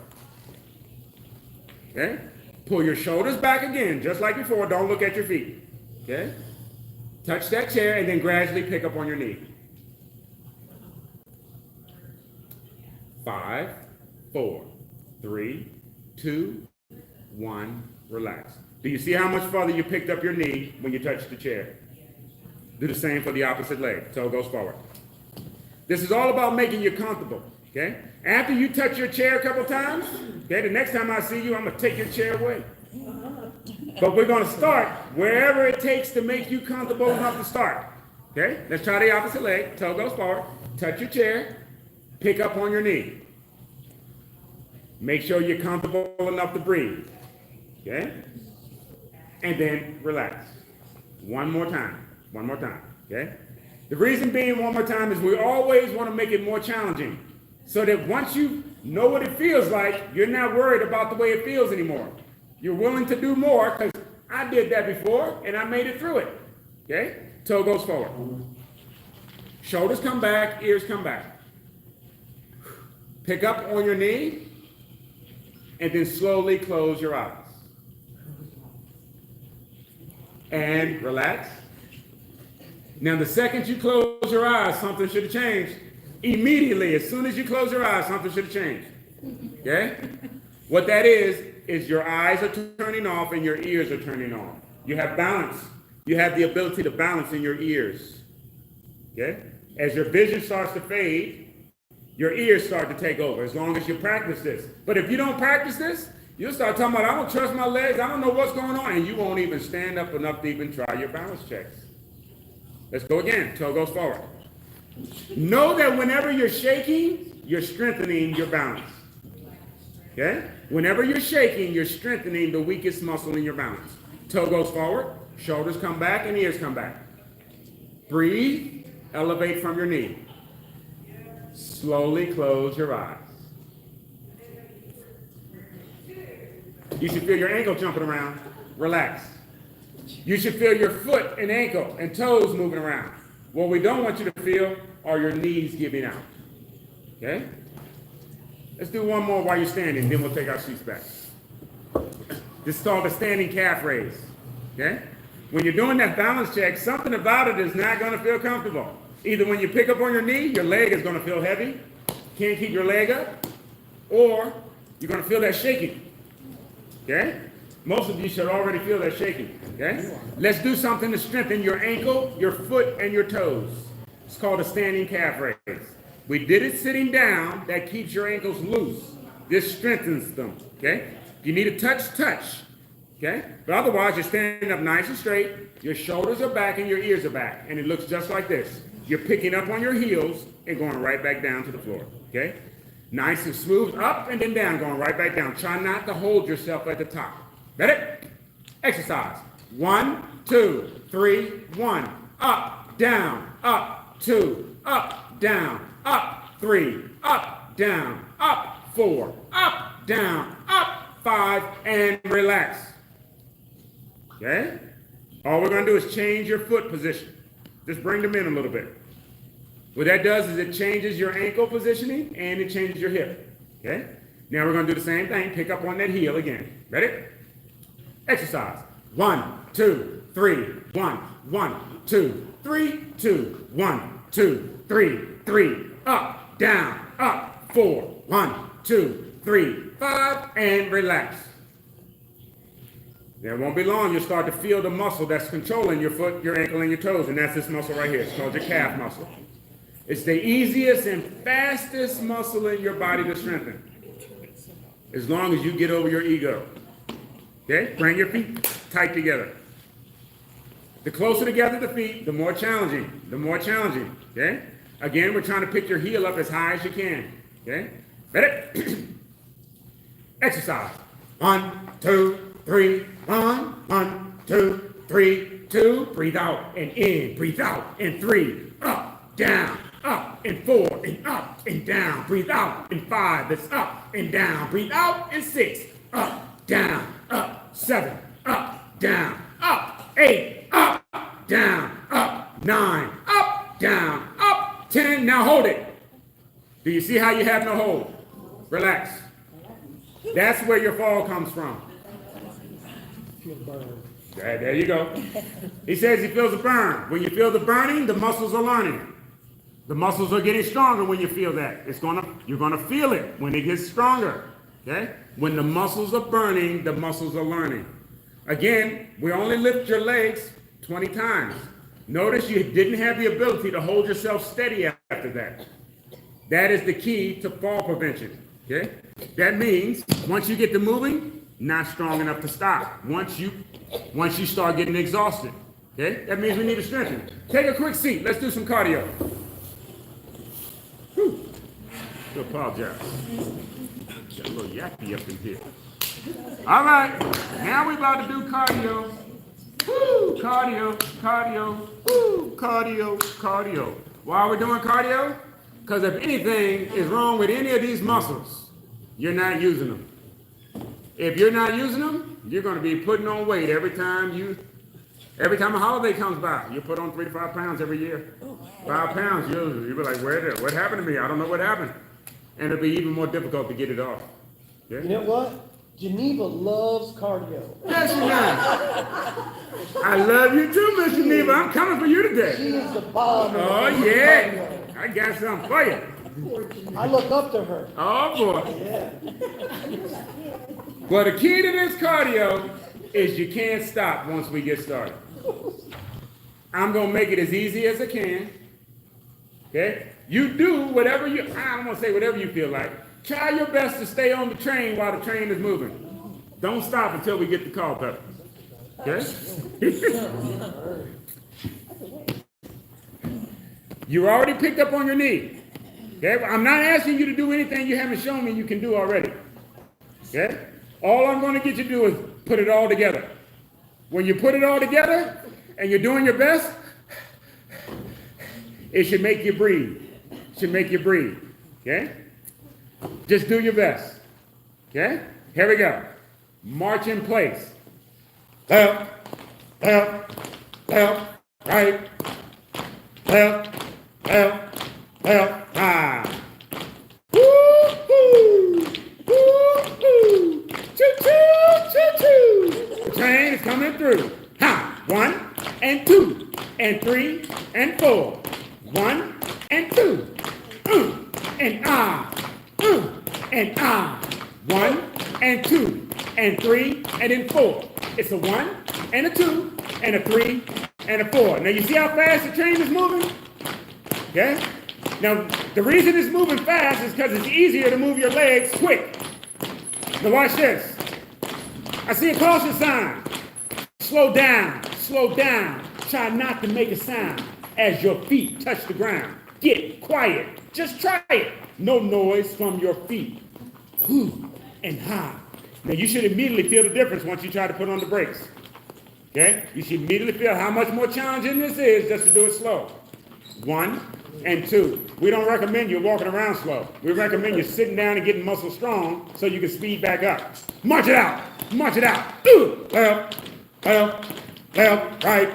Speaker 1: Okay? Pull your shoulders back again, just like before. Don't look at your feet. Okay? Touch that chair and then gradually pick up on your knee. 5, 4, 3, 2, 1. Relax. Do you see how much further you picked up your knee when you touched the chair? Do the same for the opposite leg. Toe goes forward. This is all about making you comfortable. Okay? After you touch your chair a couple times, okay, the next time I see you, I'm going to take your chair away. But we're going to start wherever it takes to make you comfortable enough to start. Okay? Let's try the opposite leg. Toe goes forward. Touch your chair. Pick up on your knee. Make sure you're comfortable enough to breathe. Okay? And then relax. One more time. One more time. Okay? The reason being one more time is we always want to make it more challenging. So that once you know what it feels like, you're not worried about the way it feels anymore. You're willing to do more because I did that before and I made it through it. Okay? Toe goes forward. Shoulders come back, ears come back. Pick up on your knee and then slowly close your eyes. And relax. Now, the second you close your eyes, something should have changed. Immediately, as soon as you close your eyes, something should have changed. Okay? What that is your eyes are turning off and your ears are turning on. You have balance. You have the ability to balance in your ears. Okay? As your vision starts to fade, your ears start to take over, as long as you practice this. But if you don't practice this, you'll start talking about, I don't trust my legs, I don't know what's going on, and you won't even stand up enough to even try your balance checks. Let's go again. Toe goes forward. Know that whenever you're shaking, you're strengthening your balance. Okay? Whenever you're shaking, you're strengthening the weakest muscle in your balance. Toe goes forward, shoulders come back, and ears come back. Breathe, elevate from your knee. Slowly close your eyes. You should feel your ankle jumping around. Relax. You should feel your foot and ankle and toes moving around. What we don't want you to feel are your knees giving out. Okay? Let's do one more while you're standing, then we'll take our seats back. This is called the standing calf raise. Okay? When you're doing that balance check, something about it is not going to feel comfortable. Either when you pick up on your knee, your leg is going to feel heavy, can't keep your leg up, or you're going to feel that shaking. Okay? Most of you should already feel that shaking. Okay? Let's do something to strengthen your ankle, your foot, and your toes. It's called a standing calf raise. We did it sitting down. That keeps your ankles loose. This strengthens them. Okay? If you need a touch, touch. Okay? But otherwise, you're standing up nice and straight. Your shoulders are back and your ears are back. And it looks just like this. You're picking up on your heels and going right back down to the floor. Okay? Nice and smooth, up and then down, going right back down. Try not to hold yourself at the top. Ready? Exercise. 1, 2, 3, 1. Up, down, up, 2, up, down, up, 3, up, down, up, 4, up, down, up, 5, and relax. Okay? All we're going to do is change your foot position. Just bring them in a little bit. What that does is it changes your ankle positioning and it changes your hip. Okay? Now we're going to do the same thing. Pick up on that heel again. Ready? Exercise. 1, 2, 3, 1, 1, 2, 3, 2, 1, 2, 3, 3, up, down, up, 4, 1, 2, 3, 5, and relax. Now, it won't be long, you'll start to feel the muscle that's controlling your foot, your ankle, and your toes, and that's this muscle right here. It's called your calf muscle. It's the easiest and fastest muscle in your body to strengthen, as long as you get over your ego. Okay? Bring your feet tight together. The closer together the feet, the more challenging. The more challenging. Okay? Again, we're trying to pick your heel up as high as you can. Okay? Ready? Exercise. 1, 2, 3, 1, 1, 2, 3, 2. Breathe out and in. Breathe out and 3. Up, down, up, and 4, and up, and down. Breathe out and 5. That's up and down. Breathe out and 6. Up, down, up, 7. Up, down, up, 8. Up, down, up, 9. Up, down, up, 10. Now hold it. Do you see how you have no hold? Relax. That's where your fall comes from. There you go. He says he feels a burn. When you feel the burning, the muscles are learning. The muscles are getting stronger when you feel that. You're gonna feel it when it gets stronger. Okay? When the muscles are burning, the muscles are learning. Again, we only lift your legs 20 times. Notice you didn't have the ability to hold yourself steady after that. That is the key to fall prevention. Okay? That means once you get to moving, not strong enough to stop. Once you start getting exhausted. Okay? That means we need to strengthen. Take a quick seat. Let's do some cardio. Whew. I apologize. Got a little yappy up in here. All right. Now we're about to do cardio. Woo! Cardio, cardio, woo! Cardio, cardio. Why are we doing cardio? Because if anything is wrong with any of these muscles, you're not using them. If you're not using them, you're going to be putting on weight every time a holiday comes by. You put on 3 to 5 pounds every year. 5 pounds, you'll be like, what happened to me? I don't know what happened. And it'll be even more difficult to get it off. Okay?
Speaker 3: You know what? Geneva loves cardio.
Speaker 1: Yes, she does. I love you too, Miss Geneva. I'm coming for you
Speaker 3: She
Speaker 1: today.
Speaker 3: is the bomb.
Speaker 1: Oh,
Speaker 3: of
Speaker 1: yeah.
Speaker 3: cardio.
Speaker 1: I got something for you.
Speaker 3: I look up to her.
Speaker 1: Oh, boy.
Speaker 3: Yeah.
Speaker 1: Well, the key to this cardio is you can't stop once we get started. I'm going to make it as easy as I can. Okay? You do whatever I don't want to say whatever you feel like. Try your best to stay on the train while the train is moving. Don't stop until we get the call pedal. Okay? You already picked up on your knee. Okay? I'm not asking you to do anything you haven't shown me you can do already. Okay? All I'm going to get you to do is put it all together. When you put it all together and you're doing your best, it should make you breathe. It should make you breathe. Okay? Just do your best. Okay? Here we go. March in place. Left, left, left, right. Left, left, left, right. Woo-hoo! Woo-hoo! Choo-choo! Choo-choo! The train is coming through. Ha! 1 and 2 and 3 and 4. 1 and 2. And ah. And ah. 1 and 2 and 3 and then 4. It's a 1 and a 2 and a 3 and a 4. Now you see how fast the train is moving? Okay? Now the reason it's moving fast is because it's easier to move your legs quick. Now watch this. I see a caution sign. Slow down, slow down. Try not to make a sound as your feet touch the ground. Get quiet. Just try it. No noise from your feet. Whoo and ha. Now you should immediately feel the difference once you try to put on the brakes. Okay? You should immediately feel how much more challenging this is just to do it slow. 1 and 2. We don't recommend you walking around slow. We recommend you sitting down and getting muscle strong so you can speed back up. March it out. March it out. Left, left, left, right.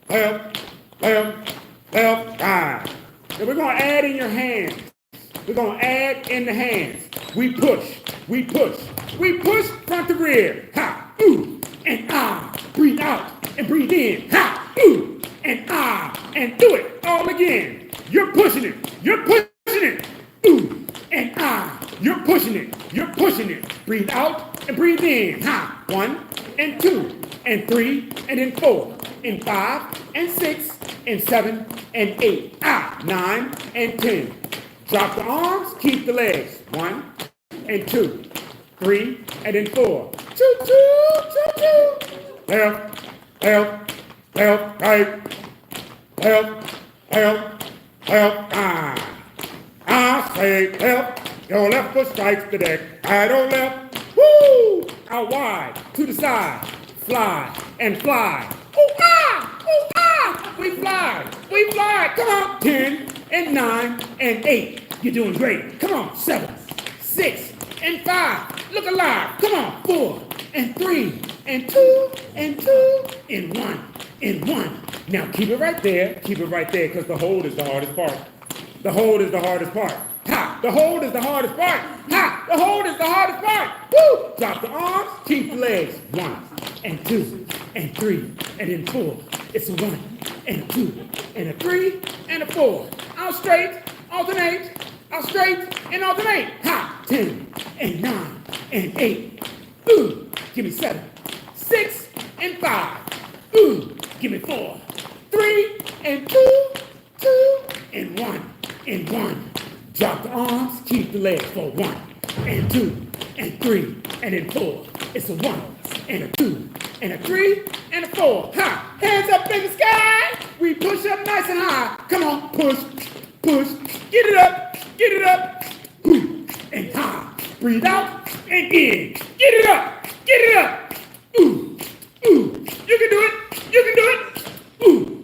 Speaker 1: Left, left, left, right. And we're going to add in your hands. We're going to add in the hands. We push. We push. We push front to rear. Ha, ooh, and ah. Breathe out and breathe in. Ha, ooh, and ah. And do it all again. You're pushing it. You're pushing it. Ooh, and ah. You're pushing it. You're pushing it. Breathe out and breathe in. Ha, 1 and 2 and 3 and then 4 and 5 and 6 and 7 and 8. Ah, 9 and 10. Drop the arms, keep the legs. 1 and 2, 3, and then 4. Choo choo, choo choo. Left, left, left, right. Left, left, left, right. I say left, your left foot strikes the deck. Right or left, woo! Out wide, to the side, fly and fly. Ooh ah, ooh ah! We fly, we fly. Come on, 10 and 9 and 8. You're doing great. Come on, 7, 6, and 5. Look alive. Come on, 4 and 3 and 2 and 2 and 1 and 1. Now keep it right there. Keep it right there because the hold is the hardest part. The hold is the hardest part. Ha! The hold is the hardest part. Ha! The hold is the hardest part. Woo! Drop the arms. Keep the legs. 1 and 2 and 3 and then 4. It's a 1 and a 2 and a 3 and a 4. Out straight. Alternate. Out straight and alternate. Ha! 10 and 9 and 8. Ooh! Give me 7, 6 and 5. Ooh! Give me 4, 3 and 2, 2 and 1 and 1. Drop the arms, keep the legs for 1 and 2 and 3 and then 4. It's a 1 and a 2 and a 3 and a 4. Ha! Hands up in the sky. We push up nice and high. Come on, push, push. Get it up, get it up. Ooh, and high. Breathe out and in. Get it up, get it up. Ooh, ooh. You can do it. You can do it. Ooh,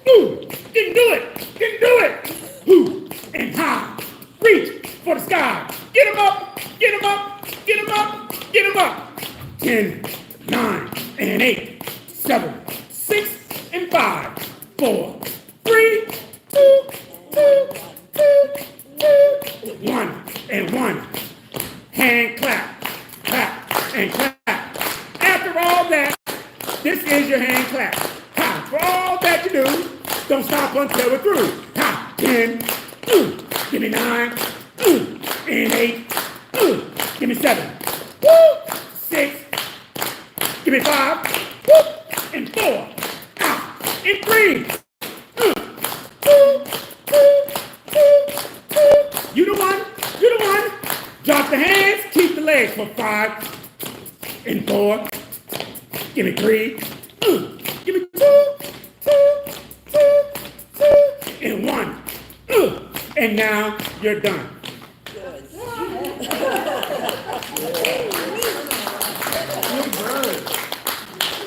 Speaker 1: ooh. You can do it. You can do it. Ooh, and high. Reach for the sky. Get him up. Get him up. Get him up. Get him up. 10, 9, and 8, 7, 6, and 5, 4, 3, 2, 2, 2, 2, 1, and 1. Hand clap. Clap. and clap. After all that, this is your hand clap. Ha, for all that you do, don't stop until we're through. Ha, 10, give me 9, and 8, give me 7, 6, give me 5, and 4, and 3. You the one, you the one. Drop the hands, keep the legs for 5, and 4. Give me 3, give me 2, and 1. And now you're done.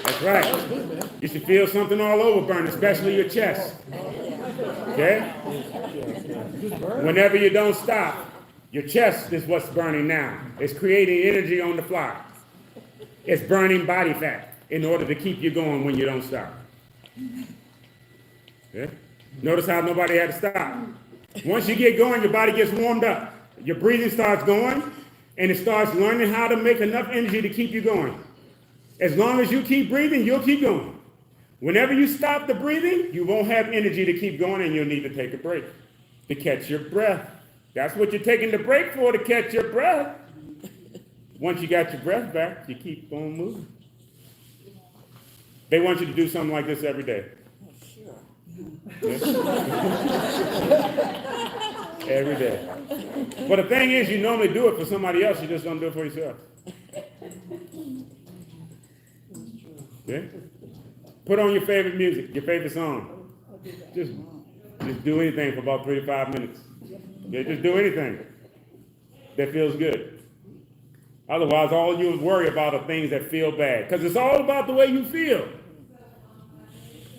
Speaker 1: That's right. You should feel something all over burn, especially your chest. Okay? Whenever you don't stop, your chest is what's burning now. It's creating energy on the fly. It's burning body fat in order to keep you going when you don't stop. Okay? Notice how nobody had to stop. Once you get going, your body gets warmed up. Your breathing starts going, and it starts learning how to make enough energy to keep you going. As long as you keep breathing, you'll keep going. Whenever you stop the breathing, you won't have energy to keep going, and you'll need to take a break to catch your breath. That's what you're taking the break for, to catch your breath. Once you got your breath back, you keep on moving. They want you to do something like this every day. Every day. But the thing is, you normally do it for somebody else, you just don't do it for yourself. Okay? Put on your favorite music, your favorite song. Just do anything for about 3 to 5 minutes. Okay? Just do anything that feels good. Otherwise, all you worry about are things that feel bad. Because it's all about the way you feel.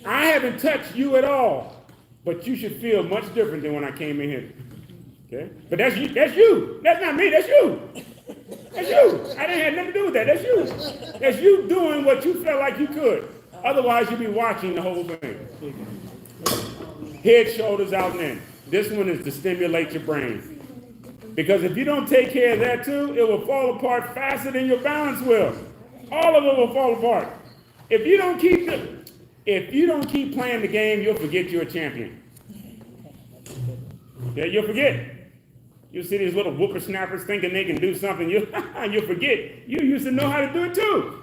Speaker 1: I haven't touched you at all, but you should feel much different than when I came in here. Okay? But that's you. That's you. That's not me. That's you. That's you. I didn't have nothing to do with that. That's you. That's you doing what you felt like you could. Otherwise, you'd be watching the whole thing. Head, shoulders, out, and in. This one is to stimulate your brain. Because if you don't take care of that too, it will fall apart faster than your balance will. All of it will fall apart. If you don't keep playing the game, you'll forget you're a champion. Yeah, you'll forget. You'll see these little whippersnappers thinking they can do something. You'll forget. You used to know how to do it too.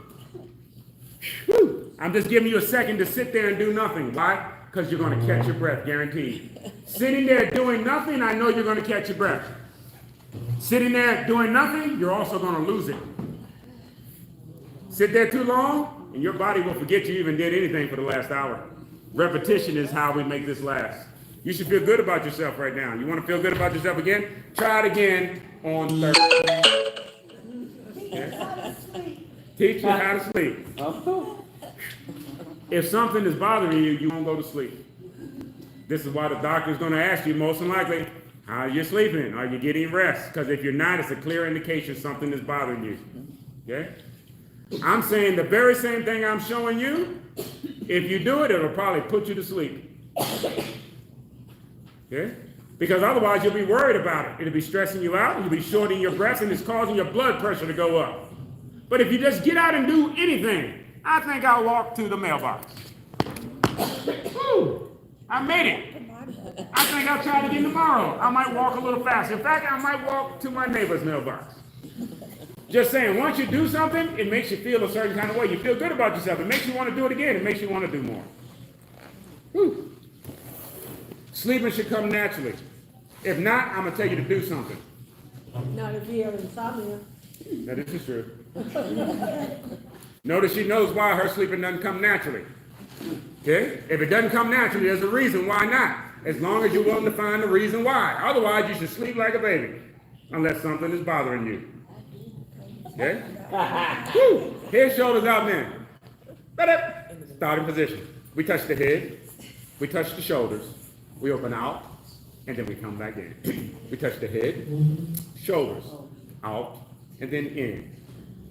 Speaker 1: Whew. I'm just giving you a second to sit there and do nothing. Why? Because you're going to catch your breath, guaranteed. Sitting there doing nothing, I know you're going to catch your breath. Sitting there doing nothing, you're also going to lose it. Sit there too long, and your body will forget you even did anything for the last hour. Repetition is how we make this last. You should feel good about yourself right now. You want to feel good about yourself again? Try it again on Thursday. Okay? Teach you how to sleep. If something is bothering you, you won't go to sleep. This is why the doctor's going to ask you, most than likely, how are you sleeping? Are you getting rest? Because if you're not, it's a clear indication something is bothering you. Okay? I'm saying the very same thing I'm showing you. If you do it, it'll probably put you to sleep. Okay? Because otherwise you'll be worried about it. It'll be stressing you out, you'll be shorting your breath, and it's causing your blood pressure to go up. But if you just get out and do anything, I think I'll walk to the mailbox. Woo! I made it. I think I'll try it again tomorrow. I might walk a little faster. In fact, I might walk to my neighbor's mailbox. Just saying, once you do something, it makes you feel a certain kind of way. You feel good about yourself. It makes you want to do it again. It makes you want to do more. Whew. Sleeping should come naturally. If not, I'm going to tell you to do something.
Speaker 2: Not if you have insomnia.
Speaker 1: Now, this is true. Notice she knows why her sleeping doesn't come naturally. Okay? If it doesn't come naturally, there's a reason why not. As long as you're willing to find the reason why. Otherwise, you should sleep like a baby. Unless something is bothering you. Okay? Woo! Head, shoulders, out, man. Starting position. We touch the head. We touch the shoulders. We open out. And then we come back in. We touch the head, shoulders, out, and then in.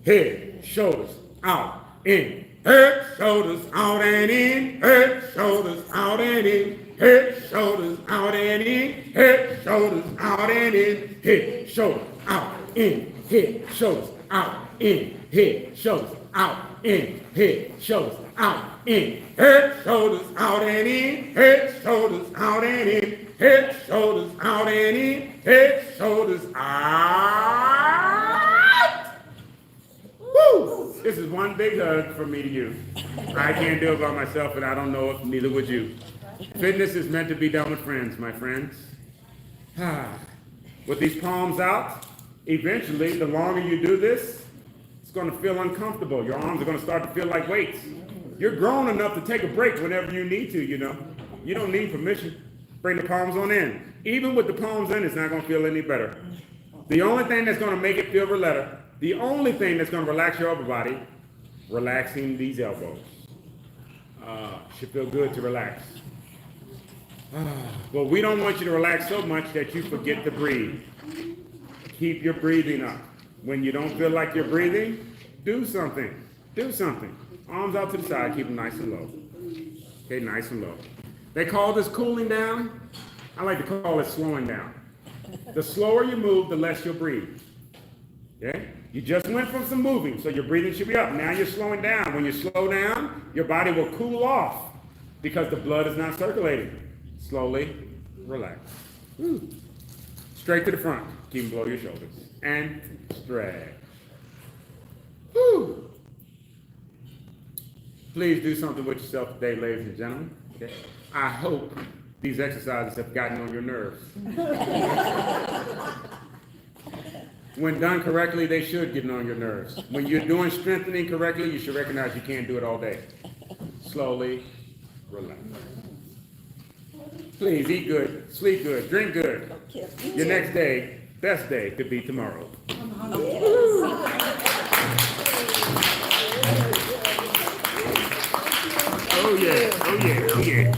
Speaker 1: Head, shoulders, out, in. Head, shoulders, out, and in. Head, shoulders, out, and in. Head, shoulders, out, and in. Head, shoulders, out, and in. Head, shoulders, out, in. Head, shoulders, out, in, head, shoulders, out, in, head, shoulders, out, in, head, shoulders, out and in, head, shoulders, out and in, head, shoulders, out and in, head, shoulders, out. Woo! This is one big hug from me to you. I can't do it by myself, and I don't know if neither would you. Fitness is meant to be done with friends, my friends. With these palms out, eventually, the longer you do this, it's going to feel uncomfortable. Your arms are going to start to feel like weights. You're grown enough to take a break whenever you need to, you know. You don't need permission. Bring the palms on in. Even with the palms in, it's not going to feel any better. The only thing that's going to make it feel better, the only thing that's going to relax your upper body, relaxing these elbows. Should feel good to relax. But we don't want you to relax so much that you forget to breathe. Keep your breathing up. When you don't feel like you're breathing, do something. Do something. Arms out to the side, keep them nice and low. Okay, nice and low. They call this cooling down. I like to call it slowing down. The slower you move, the less you'll breathe. Okay? You just went from some moving, so your breathing should be up. Now you're slowing down. When you slow down, your body will cool off because the blood is not circulating. Slowly relax. Woo. Straight to the front. Keep them below your shoulders. And stretch. Woo. Please do something with yourself today, ladies and gentlemen. Okay? I hope these exercises have gotten on your nerves. When done correctly, they should get on your nerves. When you're doing strengthening correctly, you should recognize you can't do it all day. Slowly relax. Please eat good, sleep good, drink good. Your next day, best day, could be tomorrow. Oh yeah, oh yeah, oh yeah.